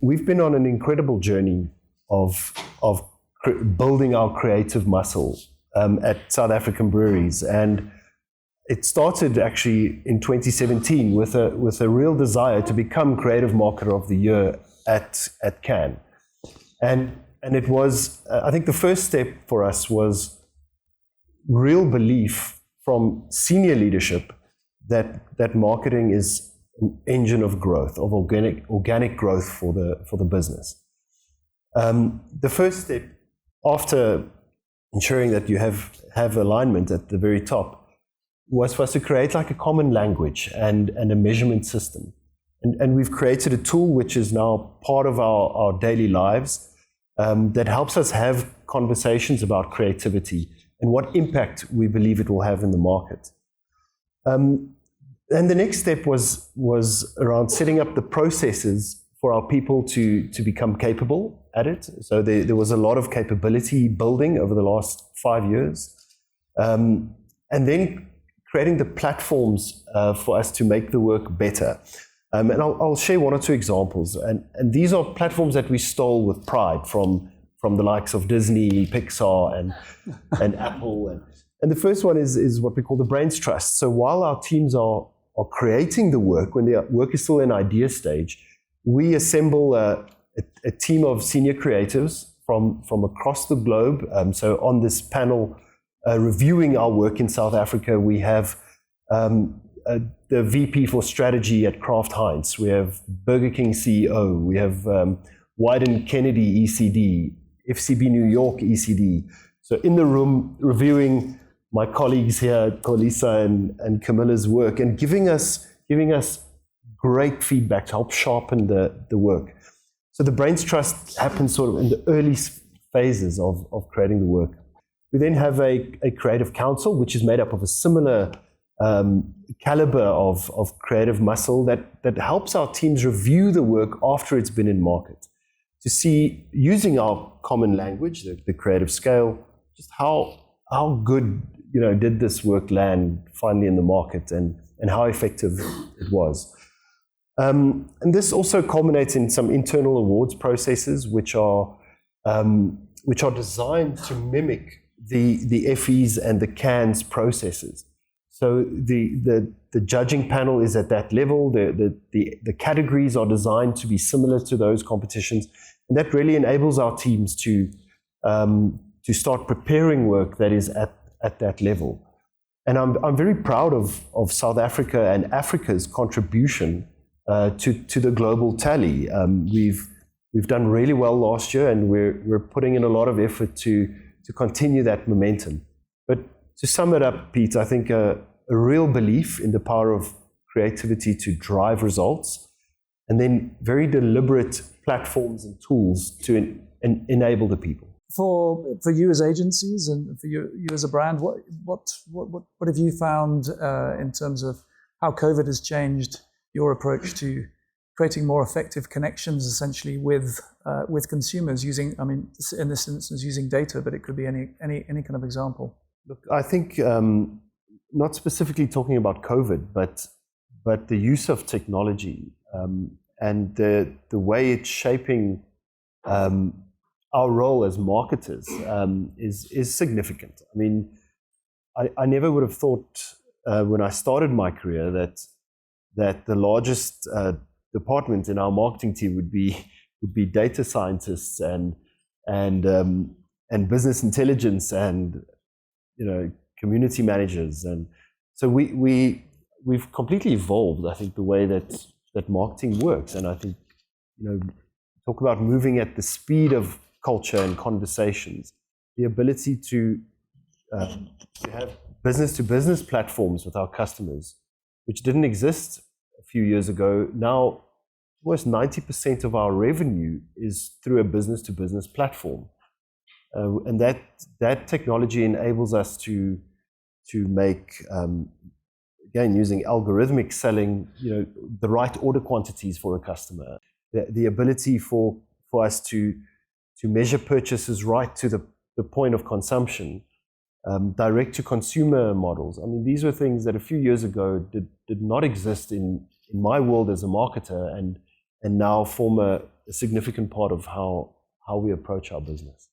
we've been on an incredible journey of building our creative muscle at South African breweries, and it started actually in 2017 with a real desire to become Creative Marketer of the Year at Cannes, and it was I think the first step for us was real belief from senior leadership that marketing is an engine of growth, of organic growth for the business. The first step, after ensuring that you have alignment at the very top, was for us to create like a common language and a measurement system. And we've created a tool which is now part of our daily lives that helps us have conversations about creativity and what impact we believe it will have in the market. And the next step was around setting up the processes for our people to become capable at it. So there was a lot of capability building over the last 5 years. And then creating the platforms for us to make the work better. And I'll share one or two examples. And these are platforms that we stole with pride from the likes of Disney, Pixar, and Apple. And the first one is what we call the Brains Trust. So while our teams are creating the work, when the work is still in idea stage, we assemble a team of senior creatives from across the globe. So on this panel, reviewing our work in South Africa, we have the VP for strategy at Kraft Heinz. We have Burger King CEO. We have Wyden Kennedy ECD, FCB New York ECD. So in the room, reviewing my colleagues here, Xolisa and Camilla's work, and giving us great feedback to help sharpen the work. So the Brains Trust happens sort of in the early phases of creating the work. We then have a creative council, which is made up of a similar caliber of creative muscle that helps our teams review the work after it's been in market, to see, using our common language, the creative scale, just how good did this work land finally in the market, and how effective it was. And this also culminates in some internal awards processes, which are designed to mimic the FEs and the Cannes processes. So the judging panel is at that level. The categories are designed to be similar to those competitions, and that really enables our teams to start preparing work that is at that level. And I'm very proud of South Africa and Africa's contribution to the global tally. We've done really well last year, and we're putting in a lot of effort to continue that momentum. But to sum it up, Pete, I think a real belief in the power of creativity to drive results, and then very deliberate platforms and tools to enable the people. For you as agencies and for you as a brand, what have you found in terms of how COVID has changed your approach to creating more effective connections, essentially with consumers using, I mean, in this instance, using data, but it could be any kind of example. Look, I think not specifically talking about COVID, but the use of technology and the way it's shaping our role as marketers is significant. I mean, I never would have thought when I started my career that the largest department in our marketing team would be data scientists and business intelligence and community managers, and so we've completely evolved. I think the way that marketing works, and I think talk about moving at the speed of culture and conversations, the ability to have business-to-business platforms with our customers, which didn't exist a few years ago. Now, almost 90% of our revenue is through a business-to-business platform, and that technology enables us to make, again, using algorithmic selling, the right order quantities for a customer, the ability for us to measure purchases right to the point of consumption, direct to consumer models. I mean, these were things that a few years ago did not exist in my world as a marketer, and now form a significant part of how we approach our business.